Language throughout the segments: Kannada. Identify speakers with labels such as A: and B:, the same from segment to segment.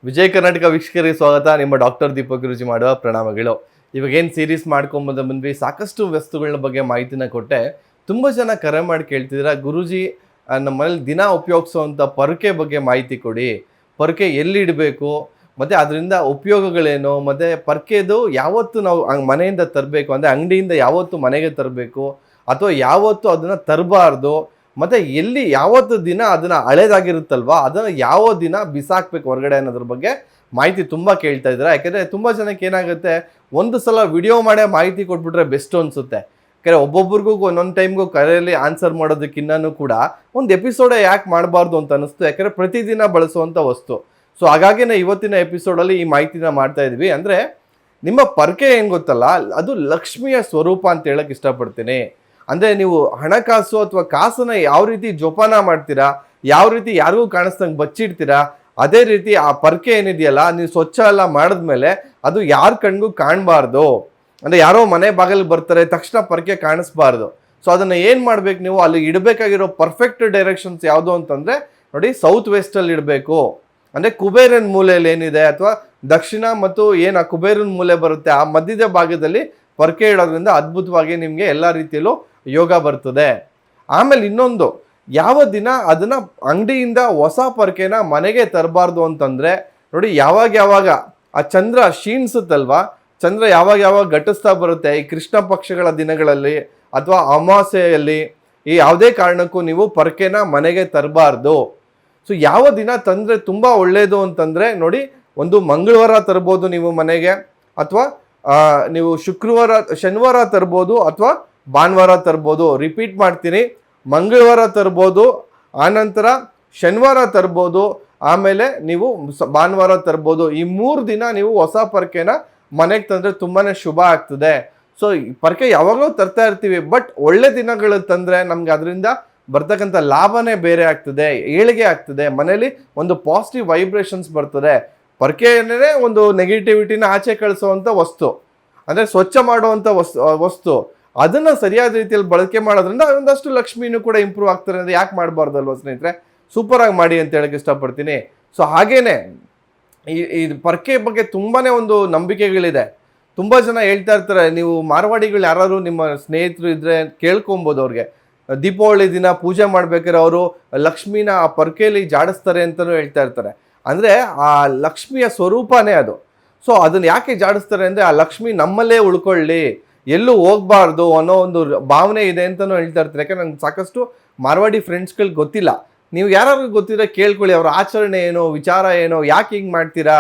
A: ವಿಜಯ್ ಕರ್ನಾಟಕ ವೀಕ್ಷಕರಿಗೆ ಸ್ವಾಗತ. ನಿಮ್ಮ ಡಾಕ್ಟರ್ ದೀಪಕ್ ಗುರುಜಿ ಮಾಡುವ ಪ್ರಣಾಮಗಳು. ಇವಾಗ ಏನು ಸೀರೀಸ್ ಬಂದ್ವಿ, ಸಾಕಷ್ಟು ವಸ್ತುಗಳ ಬಗ್ಗೆ ಮಾಹಿತಿನ ಕೊಟ್ಟೆ. ತುಂಬ ಜನ ಕರೆ ಮಾಡಿ ಕೇಳ್ತಿದ್ದೀರಾ, ಗುರುಜಿ ನಮ್ಮ ಮನೇಲಿ ದಿನ ಉಪಯೋಗಿಸುವಂಥ ಪೊರಕೆ ಬಗ್ಗೆ ಮಾಹಿತಿ ಕೊಡಿ. ಪೊರಕೆ ಎಲ್ಲಿ ಇಡಬೇಕು, ಮತ್ತು ಅದರಿಂದ ಉಪಯೋಗಗಳೇನು, ಮತ್ತು ಪೊರಕೆದು ಯಾವತ್ತು ನಾವು ಮನೆಯಿಂದ ತರಬೇಕು, ಅಂದರೆ ಅಂಗಡಿಯಿಂದ ಯಾವತ್ತು ಮನೆಗೆ ತರಬೇಕು ಅಥವಾ ಯಾವತ್ತು ಅದನ್ನು ತರಬಾರ್ದು, ಮತ್ತು ಎಲ್ಲಿ ಯಾವತ್ತು ದಿನ ಅದನ್ನು ಹಳೇದಾಗಿರುತ್ತಲ್ವ ಅದನ್ನು ಯಾವ ದಿನ ಬಿಸಾಕಬೇಕು ಹೊರಗಡೆ ಅನ್ನೋದ್ರ ಬಗ್ಗೆ ಮಾಹಿತಿ ತುಂಬ ಕೇಳ್ತಾ ಇದ್ದಾರೆ. ಯಾಕೆಂದರೆ ತುಂಬ ಜನಕ್ಕೆ ಏನಾಗುತ್ತೆ, ಒಂದು ಸಲ ವಿಡಿಯೋ ಮಾಡೇ ಮಾಹಿತಿ ಕೊಟ್ಬಿಟ್ರೆ ಬೆಸ್ಟು ಅನಿಸುತ್ತೆ. ಯಾಕೆಂದರೆ ಒಬ್ಬೊಬ್ರಿಗೂ ಒಂದೊಂದು ಟೈಮ್ಗೂ ಕರೆಯಲ್ಲಿ ಆನ್ಸರ್ ಮಾಡೋದಕ್ಕಿನ್ನೂ ಕೂಡ ಒಂದು ಎಪಿಸೋಡೇ ಯಾಕೆ ಮಾಡಬಾರ್ದು ಅಂತ ಅನಿಸ್ತು. ಯಾಕೆಂದರೆ ಪ್ರತಿದಿನ ಬಳಸುವಂಥ ವಸ್ತು. ಸೊ ಹಾಗಾಗಿನೇ ಇವತ್ತಿನ ಎಪಿಸೋಡಲ್ಲಿ ಈ ಮಾಹಿತಿನ ಮಾಡ್ತಾ ಇದ್ವಿ. ಅಂದರೆ ನಿಮ್ಮ ಪೊರಕೆ ಏನು ಗೊತ್ತಲ್ಲ, ಅದು ಲಕ್ಷ್ಮಿಯ ಸ್ವರೂಪ ಅಂತ ಹೇಳಕ್ಕೆ ಇಷ್ಟಪಡ್ತೀನಿ. ಅಂದರೆ ನೀವು ಹಣಕಾಸು ಅಥವಾ ಕಾಸನ್ನ ಯಾವ ರೀತಿ ಜೋಪಾನ ಮಾಡ್ತೀರಾ, ಯಾವ ರೀತಿ ಯಾರಿಗೂ ಕಾಣಿಸ್ದಂಗೆ ಬಚ್ಚಿಡ್ತೀರಾ, ಅದೇ ರೀತಿ ಆ ಪೊರಕೆ ಏನಿದೆಯಲ್ಲ, ನೀವು ಸ್ವಚ್ಛ ಎಲ್ಲ ಮಾಡಿದ್ಮೇಲೆ ಅದು ಯಾರ ಕಣ್ಗೂ ಕಾಣಬಾರ್ದು. ಅಂದರೆ ಯಾರೋ ಮನೆ ಬಾಗಿಲಿಗೆ ಬರ್ತಾರೆ ತಕ್ಷಣ ಪೊರಕೆ ಕಾಣಿಸ್ಬಾರ್ದು. ಸೊ ಅದನ್ನು ಏನು ಮಾಡ್ಬೇಕು, ನೀವು ಅಲ್ಲಿ ಇಡಬೇಕಾಗಿರೋ ಪರ್ಫೆಕ್ಟ್ ಡೈರೆಕ್ಷನ್ಸ್ ಯಾವುದು ಅಂತಂದರೆ ನೋಡಿ, ಸೌತ್ ವೆಸ್ಟಲ್ಲಿ ಇಡಬೇಕು. ಅಂದರೆ ಕುಬೇರನ ಮೂಲೆಯಲ್ಲಿ ಏನಿದೆ ಅಥವಾ ದಕ್ಷಿಣ ಮತ್ತು ಏನು ಆ ಕುಬೇರನ ಮೂಲೆ ಬರುತ್ತೆ ಆ ಮಧ್ಯದ ಭಾಗದಲ್ಲಿ ಪೊರಕೆ ಇಡೋದ್ರಿಂದ ಅದ್ಭುತವಾಗಿ ನಿಮಗೆ ಎಲ್ಲ ರೀತಿಯಲ್ಲೂ ಯೋಗ ಬರ್ತದೆ. ಆಮೇಲೆ ಇನ್ನೊಂದು, ಯಾವ ದಿನ ಅದನ್ನು ಅಂಗಡಿಯಿಂದ ಹೊಸ ಪೊರಕೆನ ಮನೆಗೆ ತರಬಾರ್ದು ಅಂತಂದರೆ ನೋಡಿ, ಯಾವಾಗ ಆ ಚಂದ್ರ ಕ್ಷೀಣಿಸುತ್ತಲ್ವಾ, ಚಂದ್ರ ಯಾವಾಗ ಘಟಿಸ್ತಾ ಬರುತ್ತೆ ಈ ಕೃಷ್ಣ ಪಕ್ಷಗಳ ದಿನಗಳಲ್ಲಿ ಅಥವಾ ಅಮಾವಾಸ್ಯೆಯಲ್ಲಿ, ಈ ಯಾವುದೇ ಕಾರಣಕ್ಕೂ ನೀವು ಪೊರಕೆನ ಮನೆಗೆ ತರಬಾರ್ದು. ಸೊ ಯಾವ ದಿನ ತಂದರೆ ತುಂಬ ಒಳ್ಳೆಯದು ಅಂತಂದರೆ ನೋಡಿ, ಒಂದು ಮಂಗಳವಾರ ತರ್ಬೋದು ನೀವು ಮನೆಗೆ, ಅಥವಾ ನೀವು ಶನಿವಾರ ತರ್ಬೋದು ಅಥವಾ ಭಾನುವಾರ ತರ್ಬೋದು. ರಿಪೀಟ್ ಮಾಡ್ತೀನಿ, ಮಂಗಳವಾರ ತರ್ಬೋದು, ಆನಂತರ ಶನಿವಾರ ತರ್ಬೋದು, ಆಮೇಲೆ ನೀವು ಭಾನುವಾರ ತರ್ಬೋದು. ಈ 3 ದಿನ ನೀವು ಹೊಸ ಪೊರಕೆನ ಮನೆಗೆ ತಂದರೆ ತುಂಬಾ ಶುಭ ಆಗ್ತದೆ. ಸೊ ಪೊರಕೆ ಯಾವಾಗಲೂ ತರ್ತಾ ಇರ್ತೀವಿ, ಬಟ್ ಒಳ್ಳೆ ದಿನಗಳು ತಂದರೆ ನಮ್ಗೆ ಅದರಿಂದ ಬರ್ತಕ್ಕಂಥ ಲಾಭನೇ ಬೇರೆ ಆಗ್ತದೆ, ಏಳಿಗೆ ಆಗ್ತದೆ, ಮನೇಲಿ ಒಂದು ಪಾಸಿಟಿವ್ ವೈಬ್ರೇಷನ್ಸ್ ಬರ್ತದೆ. ಪೊರಕೆ ಏನೇ ಒಂದು ನೆಗೆಟಿವಿಟಿನ ಆಚೆ ಕಳಿಸುವಂಥ ವಸ್ತು, ಅಂದರೆ ಸ್ವಚ್ಛ ಮಾಡುವಂಥ ವಸ್ತು. ಅದನ್ನು ಸರಿಯಾದ ರೀತಿಯಲ್ಲಿ ಬಳಕೆ ಮಾಡೋದ್ರಿಂದ ಒಂದಷ್ಟು ಲಕ್ಷ್ಮಿನೂ ಕೂಡ ಇಂಪ್ರೂವ್ ಆಗ್ತಾರೆ. ಅಂದರೆ ಯಾಕೆ ಮಾಡಬಾರ್ದಲ್ವ ಸ್ನೇಹಿತರೆ, ಸೂಪರಾಗಿ ಮಾಡಿ ಅಂತ ಹೇಳಕ್ಕೆ ಇಷ್ಟಪಡ್ತೀನಿ. ಸೊ ಹಾಗೇನೆ ಈ ಪೊರಕೆ ಬಗ್ಗೆ ತುಂಬಾ ಒಂದು ನಂಬಿಕೆಗಳಿದೆ. ತುಂಬ ಜನ ಹೇಳ್ತಾ ಇರ್ತಾರೆ, ನೀವು ಮಾರವಾಡಿಗಳು ಯಾರಾದ್ರು ನಿಮ್ಮ ಸ್ನೇಹಿತರು ಇದ್ದರೆ ಕೇಳ್ಕೊಬೋದು. ಅವ್ರಿಗೆ ದೀಪಾವಳಿ ದಿನ ಪೂಜೆ ಮಾಡ್ಬೇಕಾದ್ರೆ ಅವರು ಲಕ್ಷ್ಮಿನ ಆ ಪೊರಕೆಯಲ್ಲಿ ಜಾಡಿಸ್ತಾರೆ ಅಂತಲೂ ಹೇಳ್ತಾ ಇರ್ತಾರೆ. ಅಂದರೆ ಆ ಲಕ್ಷ್ಮಿಯ ಸ್ವರೂಪನೇ ಅದು. ಸೊ ಅದನ್ನು ಯಾಕೆ ಜಾಡಿಸ್ತಾರೆ ಅಂದರೆ ಆ ಲಕ್ಷ್ಮಿ ನಮ್ಮಲ್ಲೇ ಉಳ್ಕೊಳ್ಳಿ, ಎಲ್ಲೂ ಹೋಗ್ಬಾರ್ದು ಅನ್ನೋ ಒಂದು ಭಾವನೆ ಇದೆ ಅಂತಲೂ ಹೇಳ್ತಾ ಇರ್ತಾರೆ. ಯಾಕಂದ್ರೆ ನಂಗೆ ಸಾಕಷ್ಟು ಮಾರವಾಡಿ ಫ್ರೆಂಡ್ಸ್ಗಳಿಗೆ ಗೊತ್ತಿಲ್ಲ. ನೀವು ಯಾರಾದ್ರೂ ಗೊತ್ತಿದ್ರೆ ಕೇಳ್ಕೊಳ್ಳಿ, ಅವ್ರ ಆಚರಣೆ ಏನೋ, ವಿಚಾರ ಏನೋ, ಯಾಕೆ ಹಿಂಗೆ ಮಾಡ್ತೀರಾ.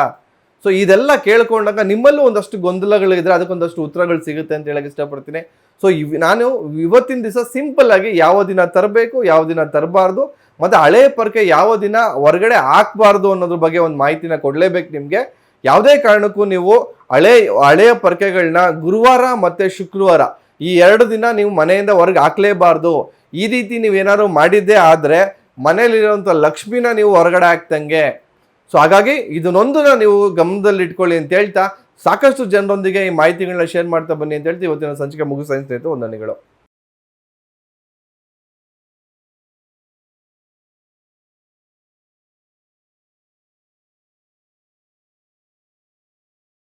A: ಸೊ ಇದೆಲ್ಲ ಕೇಳ್ಕೊಂಡಾಗ ನಿಮ್ಮಲ್ಲೂ ಒಂದಷ್ಟು ಗೊಂದಲಗಳಿದ್ರೆ ಅದಕ್ಕೊಂದಷ್ಟು ಉತ್ತರಗಳು ಸಿಗುತ್ತೆ ಅಂತ ಹೇಳಕ್ಕೆ ಇಷ್ಟಪಡ್ತೀನಿ. ಸೊ ನಾನು ಇವತ್ತಿನ ದಿವಸ ಸಿಂಪಲ್ ಆಗಿ ಯಾವ ದಿನ ತರಬೇಕು, ಯಾವ ದಿನ ತರಬಾರ್ದು, ಮತ್ತು ಹಳೆ ಪೊರಕೆ ಯಾವ ದಿನ ಹೊರಗಡೆ ಹಾಕಬಾರ್ದು ಅನ್ನೋದ್ರ ಬಗ್ಗೆ ಒಂದು ಮಾಹಿತಿನ ಕೊಡಲೇಬೇಕು ನಿಮಗೆ. ಯಾವುದೇ ಕಾರಣಕ್ಕೂ ನೀವು ಹಳೆಯ ಪೊರಕೆಗಳನ್ನ ಗುರುವಾರ ಮತ್ತು ಶುಕ್ರವಾರ ಈ 2 ದಿನ ನೀವು ಮನೆಯಿಂದ ಹೊರಗೆ ಹಾಕಲೇಬಾರ್ದು. ಈ ರೀತಿ ನೀವೇನಾದ್ರು ಮಾಡಿದ್ದೇ ಆದರೆ ಮನೇಲಿರುವಂಥ ಲಕ್ಷ್ಮಿನ ನೀವು ಹೊರಗಡೆ ಹಾಕ್ತಂಗೆ. ಸೊ ಹಾಗಾಗಿ ಇದನ್ನೊಂದನ್ನ ನೀವು ಗಮನದಲ್ಲಿ ಇಟ್ಕೊಳ್ಳಿ ಅಂತ ಹೇಳ್ತಾ, ಸಾಕಷ್ಟು ಜನರೊಂದಿಗೆ ಈ ಮಾಹಿತಿಗಳನ್ನ ಶೇರ್ ಮಾಡ್ತಾ ಬನ್ನಿ ಅಂತ ಹೇಳ್ತೀವಿ. ಇವತ್ತಿನ ಸಂಚಿಕೆ ಮುಗಿಸ್ತಾ ಇರ್ತೈತೆ. ವಂದನೆಗಳು.